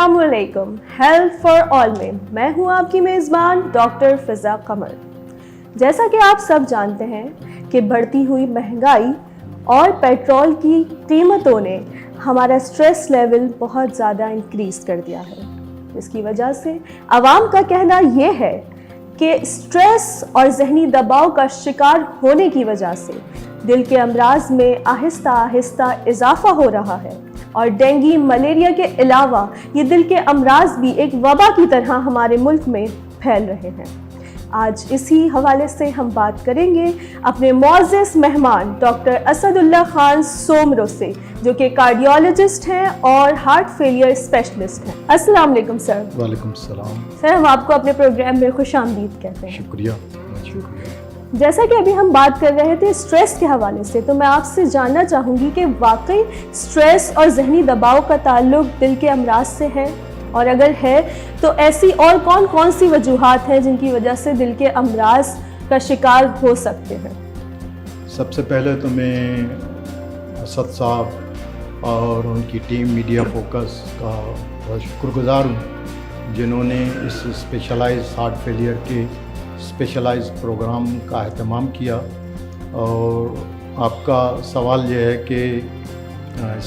अस्सलामुअलैकुम। Health for all में मैं हूं आपकी मेज़बान डॉक्टर फ़िज़ा कमर। जैसा कि आप सब जानते हैं कि बढ़ती हुई महंगाई और पेट्रोल की कीमतों ने हमारा स्ट्रेस लेवल बहुत ज़्यादा इंक्रीज़ कर दिया है। इसकी वजह से आवाम का कहना ये है कि स्ट्रेस और ज़हनी दबाव का शिकार होने की वजह से दिल के अमराज में आहिस्ता आहिस्ता इजाफा हो रहा है और डेंगू मलेरिया के अलावा ये दिल के अमराज भी एक वबा की तरह हमारे मुल्क में फैल रहे हैं। आज इसी हवाले से हम बात करेंगे अपने मोअज़्ज़ज़ मेहमान डॉक्टर असदुल्लाह खान सोमरो से, जो कि कार्डियोलॉजिस्ट हैं और हार्ट फेलियर स्पेशलिस्ट हैं। अस्सलाम वालेकुम सर। वालेकुम सलाम। सर, हम आपको अपने प्रोग्राम में खुशामदीद कहते हैं। शुक्रिया। जैसा कि अभी हम बात कर रहे थे स्ट्रेस के हवाले से, तो मैं आपसे जानना चाहूँगी कि वाकई स्ट्रेस और ज़हनी दबाव का ताल्लुक दिल के अमराज से है, और अगर है तो ऐसी और कौन कौन सी वजूहात हैं जिनकी वजह से दिल के अमराज का शिकार हो सकते हैं? सबसे पहले तो मैं असद साहब और उनकी टीम मीडिया फोकस का बहुत शुक्रगुजार हूँ, जिन्होंने इस स्पेशलाइज्ड हार्ट फेलियर के स्पेशलाइज्ड प्रोग्राम का अहतमाम किया। और आपका सवाल यह है कि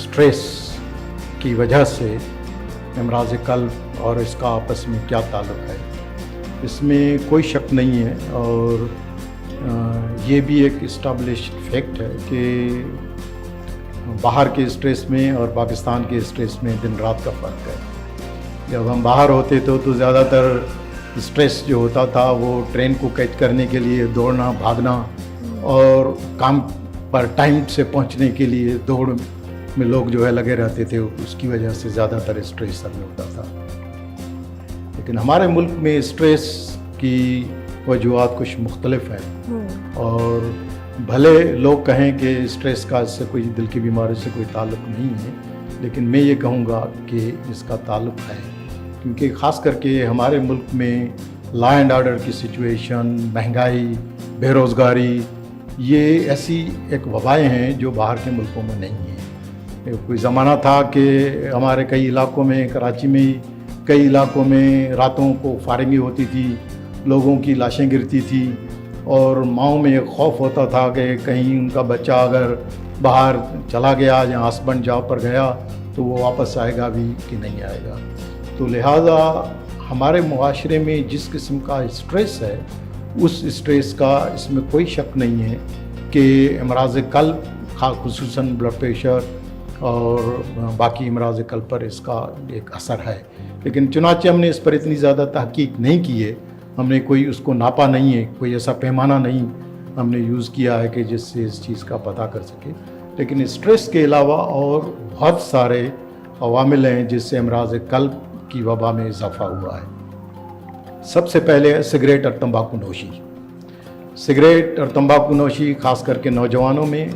स्ट्रेस की वजह से अमराज़ क़ल्ब और इसका आपस में क्या ताल्लुक़ है, इसमें कोई शक नहीं है। और ये भी एक इस्टेब्लिश्ड फैक्ट है कि बाहर के स्ट्रेस में और पाकिस्तान के स्ट्रेस में दिन रात का फ़र्क है। जब हम बाहर होते तो ज़्यादातर स्ट्रेस जो होता था वो ट्रेन को कैच करने के लिए दौड़ना भागना और काम पर टाइम से पहुंचने के लिए दौड़ में लोग जो है लगे रहते थे, उसकी वजह से ज़्यादातर स्ट्रेस सर में होता था। लेकिन हमारे मुल्क में स्ट्रेस की वजूहात कुछ मुख्तलिफ हैं, और भले लोग कहें कि स्ट्रेस का इससे कोई दिल की बीमारी से कोई ताल्लुक़ नहीं है, लेकिन मैं ये कहूँगा कि इसका ताल्लुक़ है, क्योंकि ख़ास करके हमारे मुल्क में लॉ एंड ऑर्डर की सिचुएशन, महंगाई, बेरोज़गारी, ये ऐसी एक वबाएँ हैं जो बाहर के मुल्कों में नहीं है। कोई ज़माना था कि हमारे कई इलाकों में, कराची में ही कई इलाकों में रातों को फायरिंग होती थी, लोगों की लाशें गिरती थी, और माँओं में एक खौफ होता था कि कहीं उनका बच्चा अगर बाहर चला गया या हस्बैंड जॉब पर गया तो वो वापस आएगा भी कि नहीं आएगा। तो लिहाजा हमारे मुआशरे में जिस किस्म का स्ट्रेस है, उस स्ट्रेस का इसमें कोई शक नहीं है कि अमराज़ क़ल्ब, ख़ुसूसन ब्लड प्रेशर और बाकी अमराज़ क़ल्ब पर इसका एक असर है। लेकिन चुनांचे हमने इस पर इतनी ज़्यादा तहकीक नहीं की है, हमने कोई उसको नापा नहीं है, कोई ऐसा पैमाना नहीं हमने यूज़ किया है कि जिससे इस चीज़ का पता कर सके। लेकिन स्ट्रेस के अलावा और बहुत सारे अवामिल हैं जिससे अमराज़ क़ल्ब की वबा में इजाफा हुआ है। सबसे पहले सिगरेट और तंबाकू नोशी। सिगरेट और तंबाकू नोशी ख़ास करके नौजवानों में,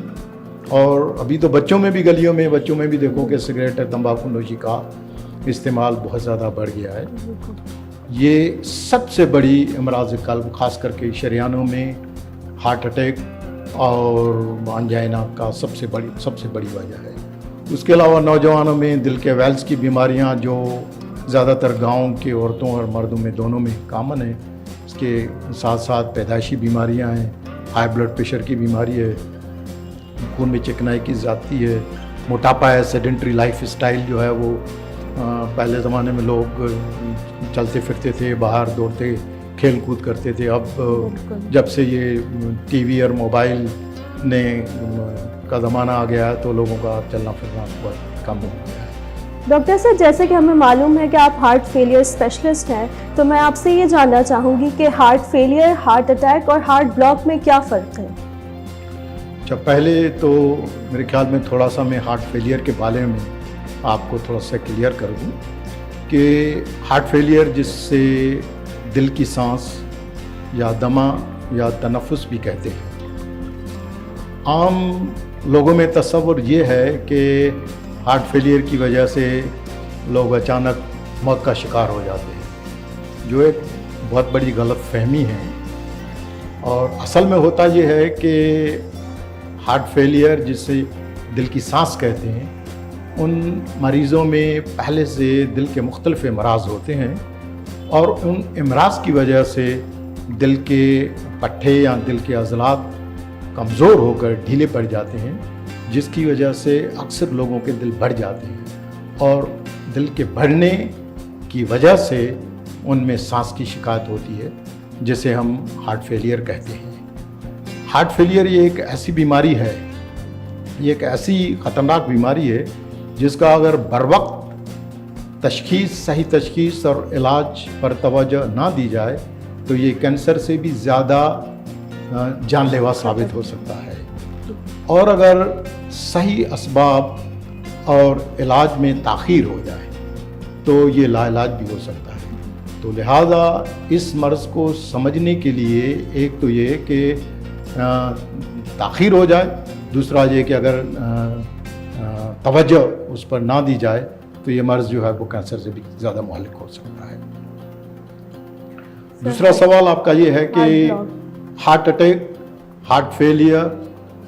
और अभी तो बच्चों में भी, गलियों में बच्चों में भी देखो कि सिगरेट और तंबाकू नोशी का इस्तेमाल बहुत ज़्यादा बढ़ गया है। ये सबसे बड़ी अमराज़ क़ल्ब, ख़ास करके शरियानों में हार्ट अटैक और अंजाइना का सबसे बड़ी वजह है। उसके अलावा नौजवानों में दिल के वेल्स की बीमारियां जो ज़्यादातर गाँव के औरतों और मर्दों में दोनों में कामन है। इसके साथ साथ पैदाइशी बीमारियां हैं, हाई ब्लड प्रेशर की बीमारी है, खून में चिकनाई की ज़्यादती है, मोटापा है, सेडेंट्री लाइफ स्टाइल जो है वो पहले ज़माने में लोग चलते फिरते थे, बाहर दौड़ते खेल कूद करते थे। अब जब से ये टीवी और मोबाइल ने का ज़माना आ गया है तो लोगों का चलना फिरना बहुत कम हो गया है। डॉक्टर सर, जैसे कि हमें मालूम है कि आप हार्ट फेलियर स्पेशलिस्ट हैं, तो मैं आपसे ये जानना चाहूँगी कि हार्ट फेलियर, हार्ट अटैक और हार्ट ब्लॉक में क्या फ़र्क है? अच्छा, पहले तो मेरे ख्याल में थोड़ा सा मैं हार्ट फेलियर के बारे में आपको थोड़ा सा क्लियर कर दूँ कि हार्ट फेलियर, जिससे दिल की सांस या दमा या तनफ़ुस भी कहते हैं, आम लोगों में तस्वुर ये है कि हार्ट फेलियर की वजह से लोग अचानक मौत का शिकार हो जाते हैं, जो एक बहुत बड़ी गलत फहमी है। और असल में होता ये है कि हार्ट फेलियर, जिसे दिल की सांस कहते हैं, उन मरीज़ों में पहले से दिल के मुख्तलिफ अमराज होते हैं और उन अमराज की वजह से दिल के पट्टे या दिल के अज़लात कमज़ोर होकर ढीले पड़ जाते हैं, जिसकी वजह से अक्सर लोगों के दिल बढ़ जाते हैं और दिल के बढ़ने की वजह से उनमें सांस की शिकायत होती है, जिसे हम हार्ट फेलियर कहते हैं। हार्ट फेलियर ये एक ऐसी बीमारी है, ये एक ऐसी ख़तरनाक बीमारी है जिसका अगर बर वक्त तशख़ीस, सही तशख़ीस और इलाज पर तवज्जो ना दी जाए तो ये कैंसर से भी ज़्यादा जानलेवा साबित हो सकता है। और अगर सही असबाब और इलाज में ताख़ीर हो जाए तो ये लाइलाज भी हो सकता है। तो लिहाजा इस मर्ज़ को समझने के लिए एक तो ये कि ताख़ीर हो जाए, दूसरा ये कि अगर तवज्जो उस पर ना दी जाए तो ये मर्ज़ जो है वो कैंसर से भी ज़्यादा मुहल्लिक हो सकता है। दूसरा सवाल आपका ये है कि हार्ट अटैक, हार्ट फेलियर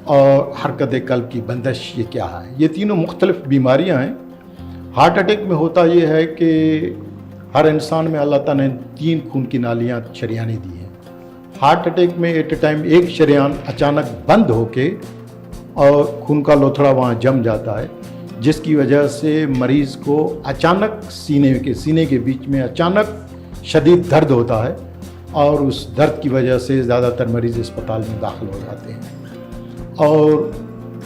और हरकत कल्ब की बंदिश ये क्या है? ये तीनों मुख्तलिफ बीमारियां हैं। हार्ट अटैक में होता ये है कि हर इंसान में अल्लाह ताला ने 3 खून की नालियाँ शरियानें दी हैं। हार्ट अटैक में एट ए टाइम एक शरियान अचानक बंद होके और खून का लोथड़ा वहाँ जम जाता है, जिसकी वजह से मरीज़ को अचानक सीने के बीच में अचानक शदीद दर्द होता है और उस दर्द की वजह से ज़्यादातर मरीज़ अस्पताल में दाखिल हो जाते हैं और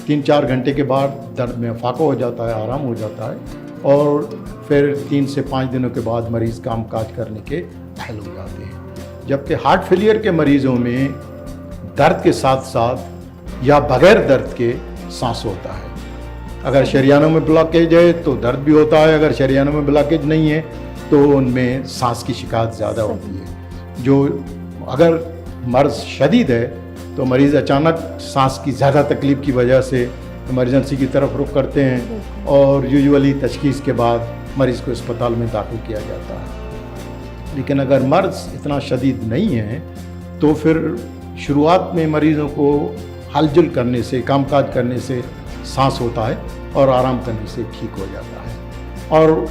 3-4 घंटे के बाद दर्द में फाका हो जाता है, आराम हो जाता है और फिर 3 से 5 दिनों के बाद मरीज़ काम काज करने के अहल हो जाते हैं। जबकि हार्ट फेलियर के मरीज़ों में दर्द के साथ साथ या बग़ैर दर्द के सांस होता है। अगर शरियानों में ब्लॉकेज है तो दर्द भी होता है, अगर शरियानों में ब्लॉकेज नहीं है तो उनमें सांस की शिकायत ज़्यादा होती है। जो अगर मर्ज़ शदीद है तो मरीज़ अचानक सांस की ज़्यादा तकलीफ़ की वजह से इमरजेंसी की तरफ रुख करते हैं और यूजुअली तशख़ीस के बाद मरीज़ को अस्पताल में दाखिल किया जाता है। लेकिन अगर मर्ज़ इतना शदीद नहीं है तो फिर शुरुआत में मरीज़ों को हलचल करने से, कामकाज करने से सांस होता है और आराम करने से ठीक हो जाता है। और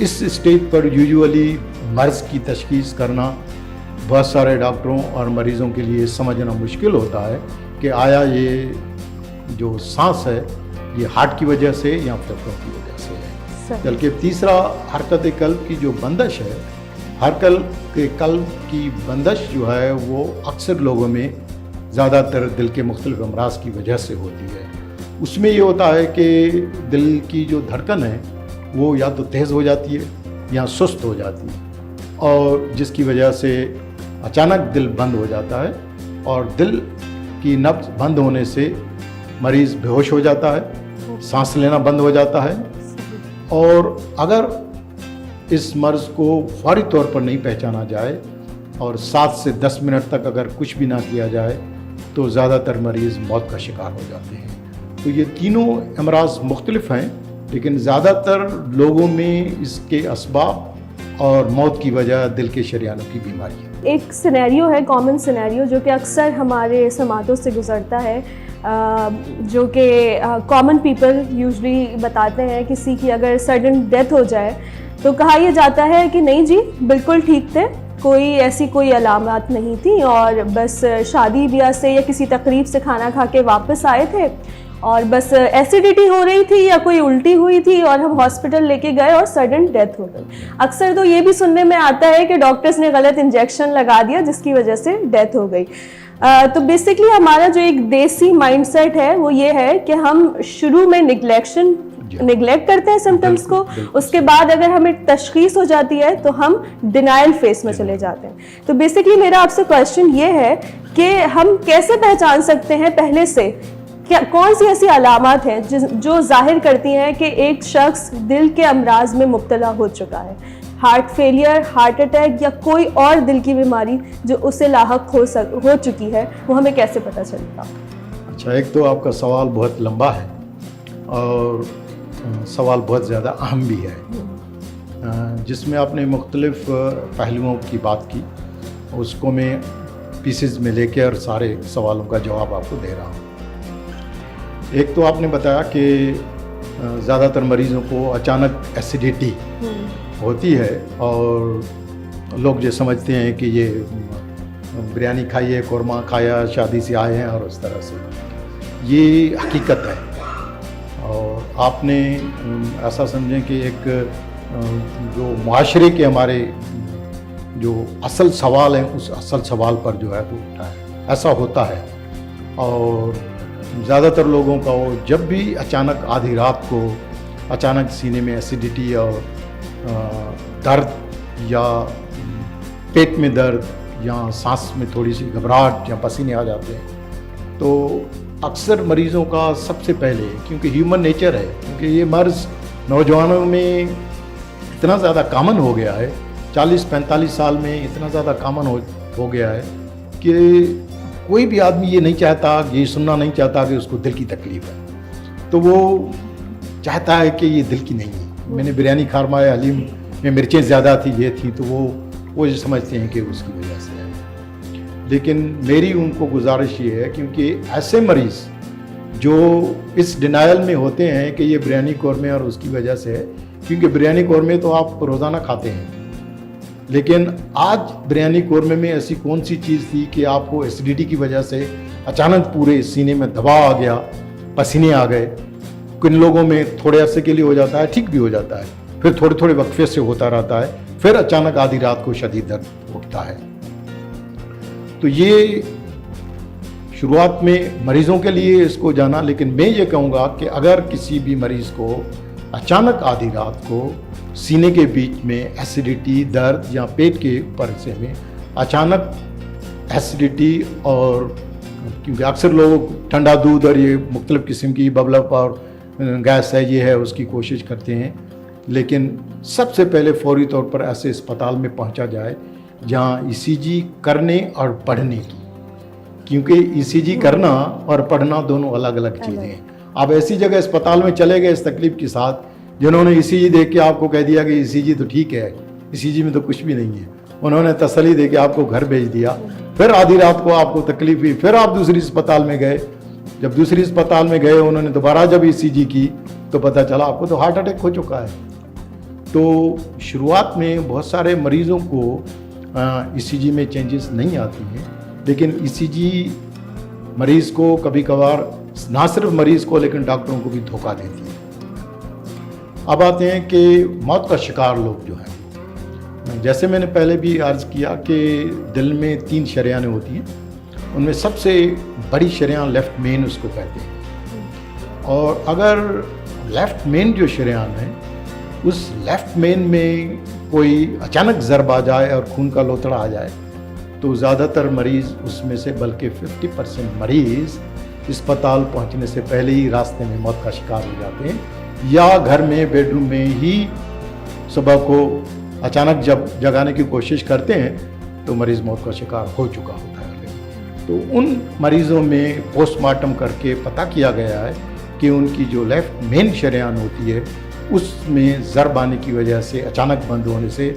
इस स्टेज पर यूजुअली मर्ज़ की तशख़ीस करना बहुत सारे डॉक्टरों और मरीज़ों के लिए समझना मुश्किल होता है कि आया ये जो सांस है ये हार्ट की वजह से या फेफड़ों की वजह से है। बल्कि तीसरा हरकत कल्ब की जो बंदिश है, कल्ब की बंदिश जो है वो अक्सर लोगों में ज़्यादातर दिल के मुख्तलिफ अमराज की वजह से होती है। उसमें ये होता है कि दिल की जो धड़कन है वो या तो तेज़ हो जाती है या सुस्त हो जाती है और जिसकी वजह से अचानक दिल बंद हो जाता है और दिल की नब्ज़ बंद होने से मरीज़ बेहोश हो जाता है, सांस लेना बंद हो जाता है। और अगर इस मर्ज़ को फौरी तौर पर नहीं पहचाना जाए और 7 से 10 मिनट तक अगर कुछ भी ना किया जाए तो ज़्यादातर मरीज़ मौत का शिकार हो जाते हैं। तो ये तीनों अमराज मुख्तलिफ हैं, लेकिन ज़्यादातर लोगों में इसके असबाब और मौत की वजह दिल के शरियानों की बीमारी है। एक सिनेरियो है, कॉमन सिनेरियो, जो कि अक्सर हमारे समातों से गुज़रता है, जो कि कॉमन पीपल यूजुअली बताते हैं। किसी की अगर सडन डेथ हो जाए तो कहा यह जाता है कि नहीं जी बिल्कुल ठीक थे, कोई अलामत नहीं थी और बस शादी ब्याह से या किसी तकरीब से खाना खा के वापस आए थे और बस एसिडिटी हो रही थी या कोई उल्टी हुई थी और हम हॉस्पिटल लेके गए और सडन डेथ हो गई। अक्सर तो ये भी सुनने में आता है कि डॉक्टर्स ने गलत इंजेक्शन लगा दिया जिसकी वजह से डेथ हो गई। तो बेसिकली हमारा जो एक देसी माइंडसेट है वो ये है कि हम शुरू में निगलेक्ट करते हैं सिम्टम्स को, उसके बाद अगर हमें तशखीस हो जाती है तो हम डिनायल फेस में चले जाते हैं। तो बेसिकली मेरा आपसे क्वेश्चन ये है कि हम कैसे पहचान सकते हैं पहले से क्या कौन सी ऐसी अलामत हैं जो जाहिर करती हैं कि एक शख्स दिल के अमराज में मुब्तला हो चुका है, हार्ट फेलियर, हार्ट अटैक या कोई और दिल की बीमारी जो उससे लाहक हो चुकी है, वो हमें कैसे पता चलेगा? अच्छा, एक तो आपका सवाल बहुत लंबा है और सवाल बहुत ज़्यादा अहम भी है, जिसमें आपने मुख्तलिफ पहलुओं की बात की, उसको मैं पीसेस में लेके और सारे सवालों का जवाब आपको दे रहा हूँ। एक तो आपने बताया कि ज़्यादातर मरीज़ों को अचानक एसिडिटी होती है और लोग ये समझते हैं कि ये बिरयानी खाई है, कौरमा खाया, शादी से आए हैं और उस तरह से। ये हकीकत है और आपने ऐसा समझें कि एक जो मुआशरे के हमारे जो असल सवाल हैं उस असल सवाल पर जो है वो उठा है, ऐसा होता है। और ज़्यादातर लोगों का वो जब भी अचानक आधी रात को अचानक सीने में एसिडिटी और दर्द या पेट में दर्द या सांस में थोड़ी सी घबराहट या पसीने आ जाते हैं, तो अक्सर मरीज़ों का सबसे पहले, क्योंकि ह्यूमन नेचर है, क्योंकि ये मर्ज़ नौजवानों में इतना ज़्यादा कॉमन हो गया है, 40-45 साल में इतना ज़्यादा कॉमन हो गया है कि कोई भी आदमी ये नहीं चाहता, ये सुनना नहीं चाहता कि उसको दिल की तकलीफ़ है, तो वो चाहता है कि ये दिल की नहीं है। मैंने बिरयानी खारमाया हलीम में मिर्चें ज़्यादा थी, ये थी, तो वो ये समझते हैं कि उसकी वजह से है। लेकिन मेरी उनको गुजारिश ये है, क्योंकि ऐसे मरीज़ जो इस डिनायल में होते हैं कि ये बिरयानी कौरमे और उसकी वजह से है, क्योंकि बिरयानी कौरमे तो आप रोज़ाना खाते हैं, लेकिन आज बिरयानी कौरमे में ऐसी कौन सी चीज़ थी कि आपको एसिडिटी की वजह से अचानक पूरे सीने में दबाव आ गया, पसीने आ गए। किन लोगों में थोड़े अरसे के लिए हो जाता है, ठीक भी हो जाता है, फिर थोड़े थोड़े वक्फे से होता रहता है, फिर अचानक आधी रात को शदीद दर्द उठता है। तो ये शुरुआत में मरीज़ों के लिए इसको जाना, लेकिन मैं ये कहूँगा कि अगर किसी भी मरीज़ को अचानक आधी रात को सीने के बीच में एसिडिटी, दर्द या पेट के ऊपर हिस्से में अचानक एसिडिटी, और क्योंकि अक्सर लोग ठंडा दूध और ये मुख्तलिफ़ किस्म की बबलअप और गैस है, ये है, उसकी कोशिश करते हैं, लेकिन सबसे पहले फौरी तौर पर ऐसे अस्पताल में पहुंचा जाए जहां ईसीजी करने और पढ़ने की, क्योंकि ईसीजी करना और पढ़ना दोनों अलग अलग चीज़ें हैं। आप ऐसी जगह अस्पताल में चले गए इस तकलीफ़ के साथ, जिन्होंने ईसीजी देख के आपको कह दिया कि ईसीजी तो ठीक है, ईसीजी में तो कुछ भी नहीं है, उन्होंने तसल्ली दे के आपको घर भेज दिया, फिर आधी रात को आपको तकलीफ हुई, फिर आप दूसरी अस्पताल में गए, जब दूसरी अस्पताल में गए उन्होंने दोबारा जब ईसीजी की तो पता चला आपको तो हार्ट अटैक हो चुका है। तो शुरुआत में बहुत सारे मरीज़ों को ईसीजी में चेंजेस नहीं आती हैं, लेकिन ईसीजी मरीज़ को कभी कभार, ना सिर्फ मरीज़ को लेकिन डॉक्टरों को भी धोखा देती है। अब आते हैं कि मौत का शिकार लोग जो हैं, जैसे मैंने पहले भी अर्ज़ किया कि दिल में 3 शरेयानें होती हैं, उनमें सबसे बड़ी शरेयान लेफ़्ट मेन उसको कहते हैं। और अगर लेफ़्ट मेन जो शरेयान है, उस लेफ़्ट मेन में कोई अचानक ज़रब आ जाए और खून का लोतड़ा आ जाए, तो ज़्यादातर मरीज़ उसमें से, बल्कि 50% मरीज़ अस्पताल पहुंचने से पहले ही रास्ते में मौत का शिकार हो जाते हैं, या घर में बेडरूम में ही सुबह को अचानक जब जगाने की कोशिश करते हैं तो मरीज़ मौत का शिकार हो चुका होता है। तो उन मरीज़ों में पोस्टमार्टम करके पता किया गया है कि उनकी जो लेफ़्ट मेन शरेयान होती है उसमें ज़रब आने की वजह से, अचानक बंद होने से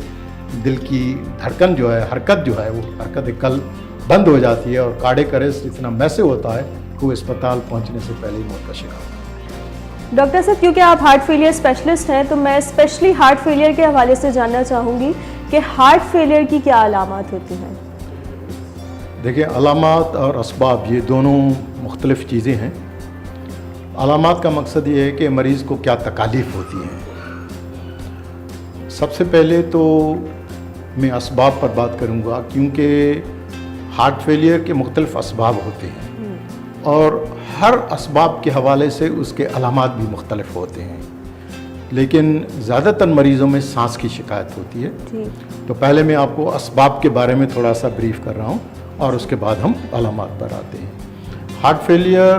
दिल की धड़कन जो है, हरकत जो है, वो हरकत कल बंद हो जाती है और कार्डियक अरेस्ट इतना मैसिव होता है कि वो अस्पताल पहुंचने से पहले ही मौत का शिकार होता है। डॉक्टर साहब, क्योंकि आप हार्ट फेलियर स्पेशलिस्ट हैं, तो मैं स्पेशली हार्ट फेलियर के हवाले से जानना चाहूँगी कि हार्ट फेलियर की क्या अलामात होती हैं? देखिए, अलामात और असबाब ये दोनों मुख्तलिफ़ चीज़ें हैं। अलामात का मकसद ये है कि मरीज़ को क्या तकालीफ़ होती हैं। सबसे पहले तो मैं असबाब पर बात करूँगा, क्योंकि हार्ट फेलियर के मुख्तलिफ़ असबाब होते हैं और हर असबाब के हवाले से उसके अलामात भी मुख्तलिफ होते हैं, लेकिन ज़्यादातर मरीज़ों में सांस की शिकायत होती है। तो पहले मैं आपको असबाब के बारे में थोड़ा सा ब्रीफ कर रहा हूँ और उसके बाद हम अलामात पर आते हैं। हार्ट फेलियर,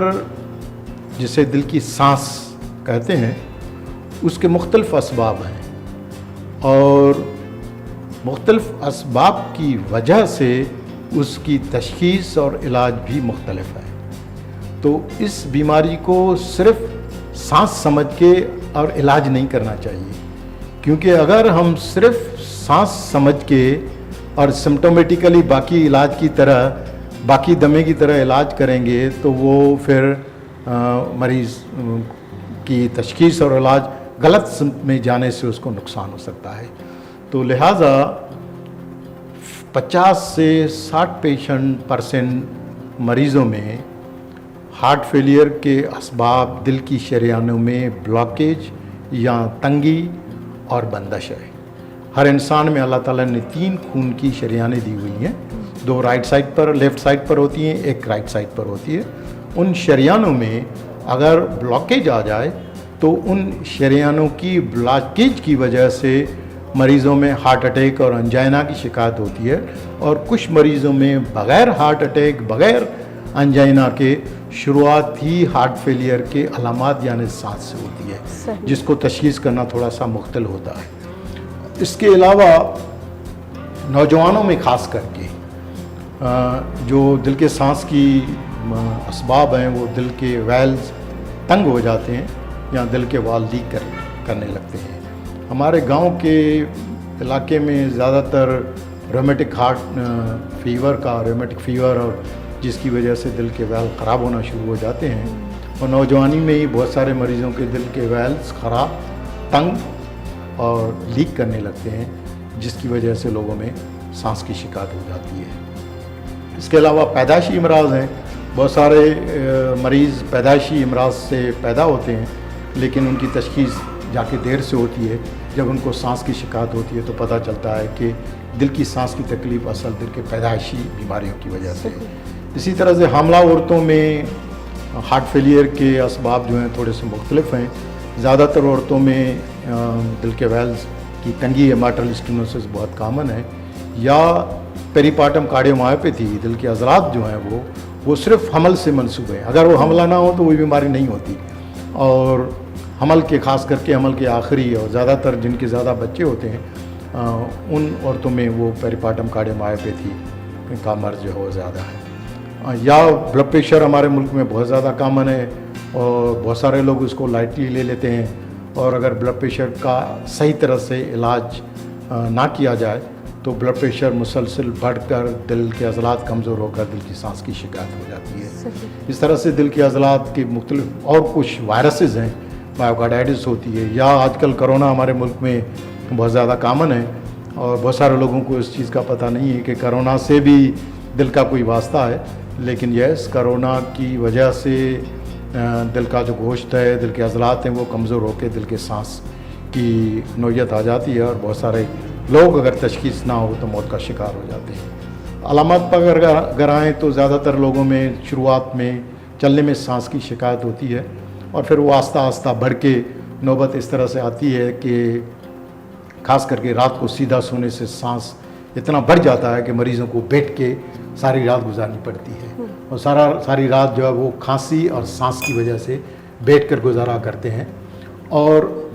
जिसे दिल की सांस कहते हैं, उसके मुख्तलिफ असबाब हैं और मुख्तलिफ असबाब की वजह से उसकी तशख़ीस और इलाज भी मुख्तलिफ है। तो इस बीमारी को सिर्फ सांस समझ के और इलाज नहीं करना चाहिए, क्योंकि अगर हम सिर्फ सांस समझ के और सिम्टोमेटिकली बाकी इलाज की तरह, बाकी दमे की तरह इलाज करेंगे तो वो फिर मरीज़ की तशख़ीस और इलाज गलत में जाने से उसको नुकसान हो सकता है। तो लिहाजा 50 से 60% मरीज़ों में हार्ट फेलियर के असबाब दिल की शरीयानों में ब्लॉकेज या तंगी और बंदिश है। हर इंसान में अल्लाह ताला ने 3 खून की शरीयानें दी हुई हैं, 2 राइट साइड पर, लेफ़्ट साइड पर होती हैं, 1 राइट साइड पर होती है। उन शरीयानों में अगर ब्लॉकेज आ जाए तो उन शरीयानों की ब्लॉकेज की वजह से मरीज़ों में हार्ट अटैक और अंजाइना की शिकायत होती है, और कुछ मरीज़ों में बग़ैर हार्ट अटैक, बग़ैर अंजाइना के शुरुआत ही हार्ट फेलियर के अलामात यानी सांस से होती है, जिसको तशख़ीस करना थोड़ा सा मुख्तल होता है। इसके अलावा नौजवानों में ख़ास करके जो दिल के सांस की असबाब हैं, वो दिल के वेल्स तंग हो जाते हैं या दिल के वाल लीक करने लगते हैं। हमारे गांव के इलाके में ज़्यादातर रोमेटिक फीवर और जिसकी वजह से दिल के वेल ख़राब होना शुरू हो जाते हैं, और नौजवानी में ही बहुत सारे मरीज़ों के दिल के वेल्स ख़राब, तंग और लीक करने लगते हैं, जिसकी वजह से लोगों में सांस की शिकायत हो जाती है। इसके अलावा पैदाइशी इमराज़ हैं, बहुत सारे मरीज़ पैदाइशी इमराज़ से पैदा होते हैं, लेकिन उनकी तशख़ीस जाके देर से होती है। जब उनको सांस की शिकायत होती है तो पता चलता है कि दिल की सांस की तकलीफ़ असल दिल के पैदाइशी बीमारियों की वजह से। इसी तरह से हामला औरतों में हार्ट फेलियर के असबाब जो हैं थोड़े से मुख्तलिफ हैं। ज़्यादातर औरतों में दिल के वेल्स की तंगी या माइट्रल स्टेनोसिस बहुत कामन है, या पेरीपार्टम कार्डियोमायोपैथी, दिल के अज़लात जो हैं वो सिर्फ हमल से मंसूब हैं। अगर वो हमला ना हो तो कोई बीमारी नहीं होती, और हमल के ख़ास करके हमल के आखिरी और ज़्यादातर जिनके ज़्यादा बच्चे होते हैं उन औरतों में वो पेरीपार्टम कार्डियोमायोपैथी का मर्ज जो है ज़्यादा है। या ब्लड प्रेशर हमारे मुल्क में बहुत ज़्यादा कामन है, और बहुत सारे लोग उसको लाइटली ले लेते हैं, और अगर ब्लड प्रेशर का सही तरह से इलाज ना किया जाए तो ब्लड प्रेशर मुसलसल बढ़कर दिल के अज़लात कमज़ोर होकर दिल की सांस की शिकायत हो जाती है। इस तरह से दिल के अज़लात के मुख्तलिफ और कुछ वायरसेस हैं, मायोकार्डाइटिस होती है, या आजकल कोरोना हमारे मुल्क में बहुत ज़्यादा कामन है, और बहुत सारे लोगों को इस चीज़ का पता नहीं है कि कोरोना से भी दिल का कोई वास्ता है। लेकिन यस, कोरोना की वजह से दिल का जो गोश्त है, दिल के अज़लात हैं, वो कमज़ोर होकर दिल के सांस की नौयत आ जाती है, और बहुत सारे लोग अगर तशख़ीस ना हो तो मौत का शिकार हो जाते हैं। अलामत पर अगर आएँ तो ज़्यादातर लोगों में शुरुआत में चलने में सांस की शिकायत होती है, और फिर वो आस्ता आस्ता बढ़ के नौबत इस तरह से आती है कि ख़ास करके रात को सीधा सोने से सांस इतना बढ़ जाता है कि मरीज़ों को बैठ के सारी रात गुजारनी पड़ती है, और सारी रात जो है वो खांसी और सांस की वजह से बैठकर गुजारा करते हैं, और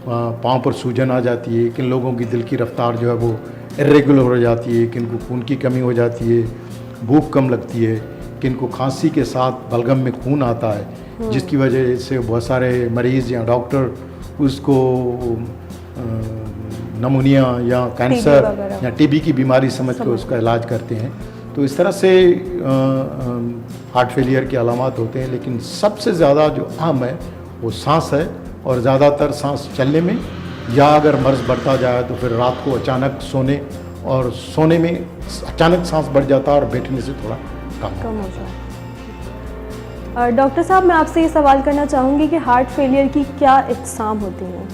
पाँव पर सूजन आ जाती है। किन लोगों की दिल की रफ्तार जो है वो इर्रेगुलर हो जाती है, किन को खून की कमी हो जाती है, भूख कम लगती है, किन को खांसी के साथ बलगम में खून आता है, जिसकी वजह से बहुत सारे मरीज़ या डॉक्टर उसको नमूनिया या कैंसर या टीबी की बीमारी समझ कर उसका इलाज करते हैं। तो इस तरह से हार्ट फेलियर के अलामात होते हैं, लेकिन सबसे ज़्यादा जो अहम है वो सांस है, और ज़्यादातर सांस चलने में, या अगर मर्ज़ बढ़ता जाए तो फिर रात को अचानक सोने में अचानक सांस बढ़ जाता है और बैठने से थोड़ा कम हो जाता है। डॉक्टर साहब, मैं आपसे ये सवाल करना चाहूँगी कि हार्ट फेलियर की क्या इक़साम होती हैं?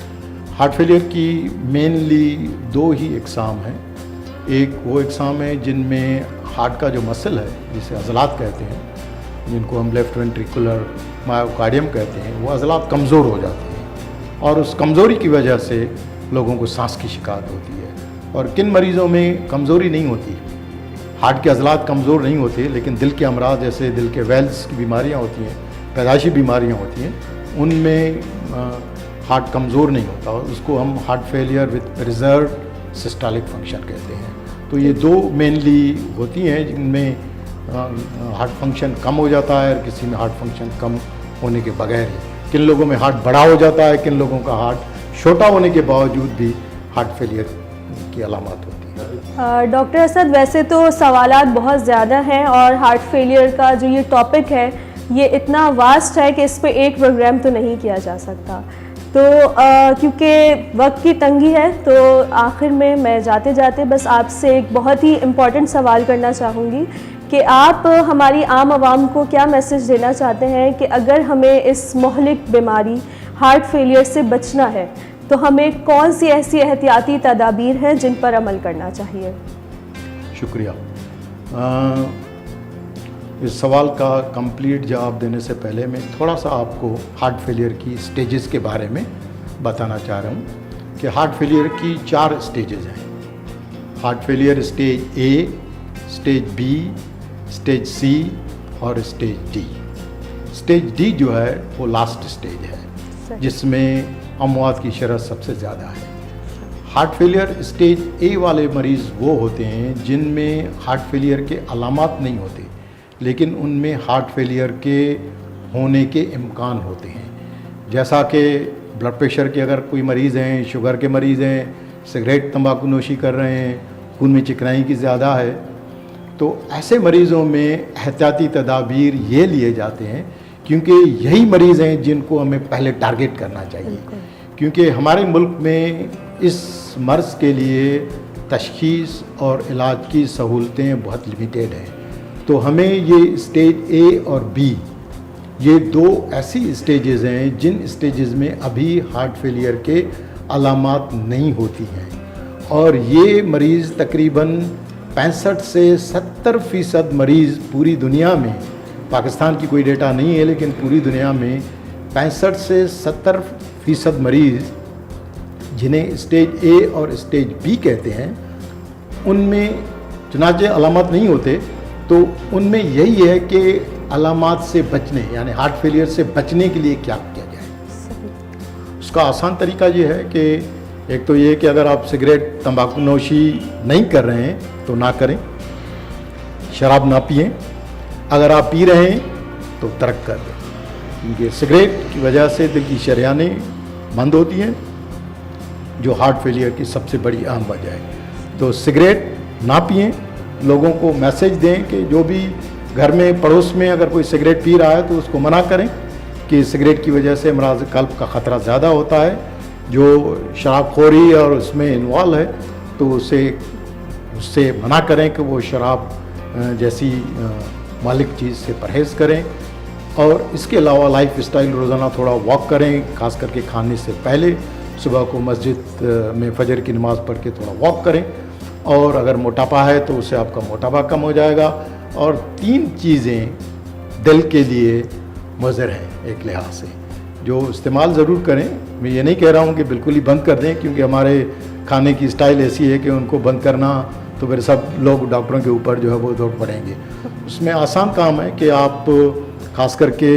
हार्ट फेलियर की मेनली 2 ही इक़साम हैं। एक वो इक़साम है जिनमें हार्ट का जो मसल है, जिसे अज़लात कहते हैं, जिनको हम लेफ़्ट वेंट्रिकुलर मायोकार्डियम कहते हैं, वो अज़लात कमज़ोर हो जाते हैं, और उस कमज़ोरी की वजह से लोगों को सांस की शिकायत होती है। और किन मरीज़ों में कमज़ोरी नहीं होती, हार्ट के अज़लात कमज़ोर नहीं होते, लेकिन दिल के अमराज जैसे दिल के वेल्स की बीमारियाँ होती हैं, पैदाइशी बीमारियाँ होती हैं, उनमें हार्ट कमज़ोर नहीं होता, और उसको हम heart failure with preserve systolic function कहते हैं। तो ये 2 मेनली होती हैं जिनमें हार्ट फंक्शन कम हो जाता है, और किसी में हार्ट फंक्शन कम होने के बगैर ही। किन लोगों में हार्ट बड़ा हो जाता है, किन लोगों का हार्ट छोटा होने के बावजूद भी हार्ट फेलियर की अलामत होती है। डॉक्टर असद, वैसे तो सवालात बहुत ज़्यादा हैं, और हार्ट फेलियर का जो ये टॉपिक है ये इतना वास्ट है कि इस पे एक प्रोग्राम तो नहीं किया जा सकता। तो क्योंकि वक्त की तंगी है, तो आखिर में मैं जाते जाते बस आपसे एक बहुत ही इम्पॉर्टेंट सवाल करना चाहूँगी कि आप हमारी आम आवाम को क्या मैसेज देना चाहते हैं कि अगर हमें इस मुहलिक बीमारी हार्ट फेलियर से बचना है तो हमें कौन सी ऐसी एहतियाती तदाबीर हैं जिन पर अमल करना चाहिए? शुक्रिया। इस सवाल का कंप्लीट जवाब देने से पहले मैं थोड़ा सा आपको हार्ट फेलियर की स्टेजेस के बारे में बताना चाह रहा हूँ कि हार्ट फेलियर की 4 स्टेजेस हैं। हार्ट फेलियर स्टेज ए, स्टेज बी, स्टेज सी और स्टेज डी। स्टेज डी जो है वो लास्ट स्टेज है जिसमें अमवात की शरह सबसे ज़्यादा है। हार्ट फेलियर स्टेज ए वाले मरीज़ वो होते हैं जिनमें हार्ट फेलियर के अलामात नहीं होते, लेकिन उनमें हार्ट फेलियर के होने के इम्कान होते हैं। जैसा कि ब्लड प्रेशर के अगर कोई मरीज़ हैं, शुगर के मरीज़ हैं, सिगरेट तंबाकू नोशी कर रहे हैं, खून में चिकनाई की ज़्यादा है, तो ऐसे मरीज़ों में एहतियाती तदाबीर ये लिए जाते हैं क्योंकि यही मरीज़ हैं जिनको हमें पहले टारगेट करना चाहिए। क्योंकि हमारे मुल्क में इस मर्ज़ के लिए तशख़ीस और इलाज की सहूलतें बहुत लिमिटेड हैं। तो हमें ये स्टेज ए और बी, ये 2 ऐसी स्टेजेस हैं जिन स्टेजेस में अभी हार्ट फेलियर के अलामात नहीं होती हैं, और ये मरीज़ तकरीबन 65 से 70% मरीज़ पूरी दुनिया में, पाकिस्तान की कोई डेटा नहीं है लेकिन पूरी दुनिया में 65 से 70% मरीज़ जिन्हें स्टेज ए और स्टेज बी कहते हैं, उनमें चुनाचे अलामत नहीं होते। तो उनमें यही है कि अलामात से बचने, यानी हार्ट फेलियर से बचने के लिए क्या किया जाए। उसका आसान तरीका ये है कि एक तो ये कि अगर आप सिगरेट तंबाकू नोशी नहीं कर रहे हैं तो ना करें, शराब ना पिएं, अगर आप पी रहे हैं तो तर्क कर दें, क्योंकि सिगरेट की वजह से दिल की शरियानें बंद होती हैं जो हार्ट फेलियर की सबसे बड़ी अहम वजह है। तो सिगरेट ना पिएं, लोगों को मैसेज दें कि जो भी घर में पड़ोस में अगर कोई सिगरेट पी रहा है तो उसको मना करें कि सिगरेट की वजह से अमराज़ क़ल्ब का ख़तरा ज़्यादा होता है। जो शराबखोरी और उसमें इन्वॉल्व है तो उससे मना करें कि वो शराब जैसी मालिक चीज़ से परहेज़ करें। और इसके अलावा लाइफ स्टाइल रोज़ाना थोड़ा वॉक करें, ख़ास करके खाने से पहले सुबह को मस्जिद में फजर की नमाज़ पढ़ के थोड़ा वॉक करें। और अगर मोटापा है तो उससे आपका मोटापा कम हो जाएगा। और 3 चीज़ें दिल के लिए मुज़र हैं एक लिहाज से, जो इस्तेमाल ज़रूर करें। मैं ये नहीं कह रहा हूँ कि बिल्कुल ही बंद कर दें, क्योंकि हमारे खाने की स्टाइल ऐसी है कि उनको बंद करना तो फिर सब लोग डॉक्टरों के ऊपर जो है वो दौड़ पड़ेंगे। उसमें आसान काम है कि आप ख़ास करके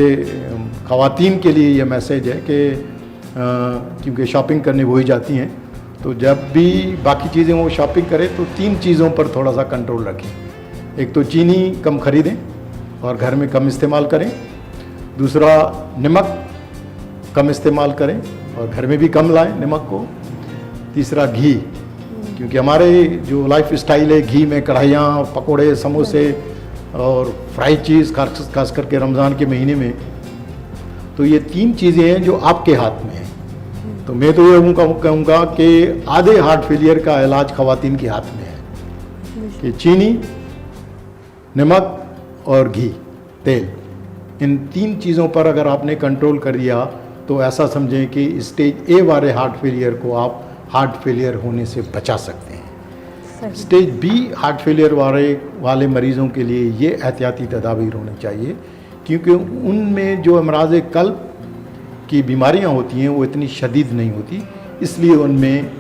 ख़वातीन के लिए ये मैसेज है कि क्योंकि शॉपिंग करने वो ही जाती हैं, तो जब भी बाकी चीज़ें वो शॉपिंग करें तो 3 चीज़ों पर थोड़ा सा कंट्रोल रखें। एक तो चीनी कम ख़रीदें और घर में कम इस्तेमाल करें। दूसरा, नमक कम इस्तेमाल करें और घर में भी कम लाएं नमक को। तीसरा, घी, क्योंकि हमारे जो लाइफ स्टाइल है, घी में कढ़ाइयाँ, पकोड़े, समोसे और फ्राई चीज़, खास करके रमज़ान के महीने में, तो ये 3 चीज़ें हैं जो आपके हाथ में हैं। तो मैं तो ये कहूँगा कि आधे हार्ट फेलियर का इलाज ख़वातीन के हाथ में है कि चीनी, नमक और घी, तेल, इन 3 चीज़ों पर अगर आपने कंट्रोल कर लिया तो ऐसा समझें कि स्टेज ए वाले हार्ट फेलियर को आप हार्ट फेलियर होने से बचा सकते हैं। स्टेज बी हार्ट फेलियर वाले मरीज़ों के लिए ये एहतियाती तदाबीर होनी चाहिए, क्योंकि उनमें जो अमराज़ क़ल्ब की बीमारियां होती हैं वो इतनी शदीद नहीं होती, इसलिए उनमें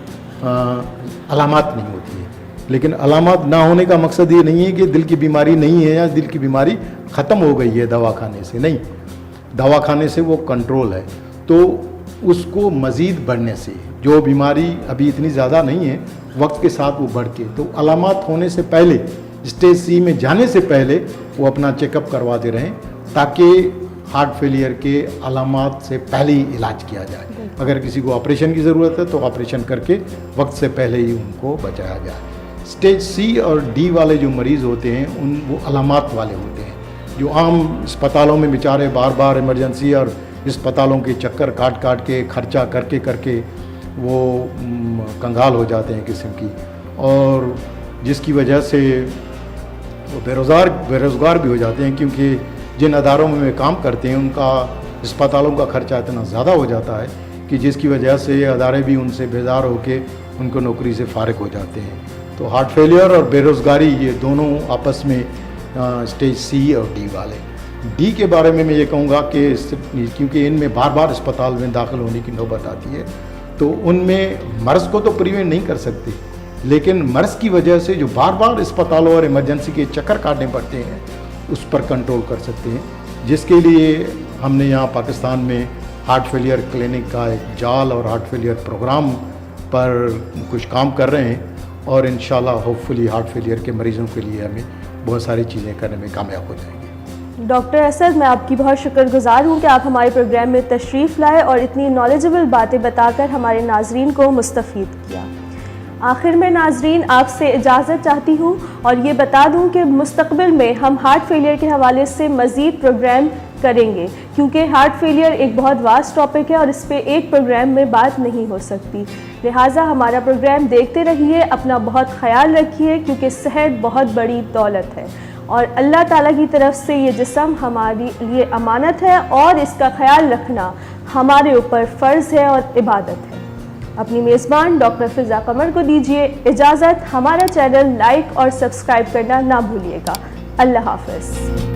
अलामात नहीं होती है। लेकिन अलामात ना होने का मकसद ये नहीं है कि दिल की बीमारी नहीं है या दिल की बीमारी ख़त्म हो गई है दवा खाने से, नहीं, दवा खाने से वो कंट्रोल है। तो उसको मज़ीद बढ़ने से, जो बीमारी अभी इतनी ज़्यादा नहीं है, वक्त के साथ वो बढ़ के, तो अलामात होने से पहले, स्टेज सी में जाने से पहले वो अपना चेकअप करवाते रहें, ताकि हार्ट फेलियर के अलामात से पहले ही इलाज किया जाए। अगर किसी को ऑपरेशन की ज़रूरत है तो ऑपरेशन करके वक्त से पहले ही उनको बचाया जाए। स्टेज सी और डी वाले जो मरीज़ होते हैं वो अलामात वाले होते हैं, जो आम अस्पतालों में बेचारे बार बार इमरजेंसी और अस्पतालों के चक्कर काट के खर्चा करके वो कंगाल हो जाते हैं किस्म की, और जिसकी वजह से वो बेरोज़गार भी हो जाते हैं, क्योंकि जिन अदारों में वे काम करते हैं उनका अस्पतालों का खर्चा इतना ज़्यादा हो जाता है कि जिसकी वजह से अदारे भी उनसे बेजार होकर उनको नौकरी से फारिग हो जाते हैं। तो हार्ट फेलियर और बेरोज़गारी ये दोनों आपस में स्टेज सी और डी वाले। डी के बारे में मैं ये कहूँगा कि क्योंकि इनमें बार बार अस्पताल में दाखिल होने की नौबत आती है, तो उनमें मर्ज़ को तो प्रिवेंट नहीं कर सकते, लेकिन मर्ज़ की वजह से जो बार बार अस्पतालों और इमरजेंसी के चक्कर काटने पड़ते हैं उस पर कंट्रोल कर सकते हैं, जिसके लिए हमने यहाँ पाकिस्तान में हार्ट फेलियर क्लिनिक का एक जाल और हार्ट फेलियर प्रोग्राम पर कुछ काम कर रहे हैं, और इंशाल्लाह होपफुली हार्ट फेलियर के मरीज़ों के लिए हमें बहुत सारी चीज़ें करने में कामयाब हो जाएंगे। डॉक्टर असद, मैं आपकी बहुत शुक्रगुजार हूँ कि आप हमारे प्रोग्राम में तशरीफ़ लाए और इतनी नॉलेजेबल बातें बताकर हमारे नाजरीन को मुस्तफ़ीद किया। आखिर में नाजरीन आपसे इजाज़त चाहती हूँ और ये बता दूँ कि मुस्तक़बिल में हम हार्ट फेलियर के हवाले से मज़ीद प्रोग्राम करेंगे, क्योंकि हार्ट फेलियर एक बहुत वास्ट टॉपिक है और इस पे एक प्रोग्राम में बात नहीं हो सकती। लिहाजा हमारा प्रोग्राम देखते रहिए, अपना बहुत ख्याल रखिए, क्योंकि सेहत बहुत बड़ी दौलत है और अल्लाह ताला की तरफ से ये जिस्म हमारे लिए अमानत है और इसका ख्याल रखना हमारे ऊपर फ़र्ज़ है और इबादत है। अपनी मेज़बान डॉक्टर फ़िज़ा कमर को दीजिए इजाज़त। हमारा चैनल लाइक और सब्सक्राइब करना ना भूलिएगा। अल्लाह हाफ़िज़।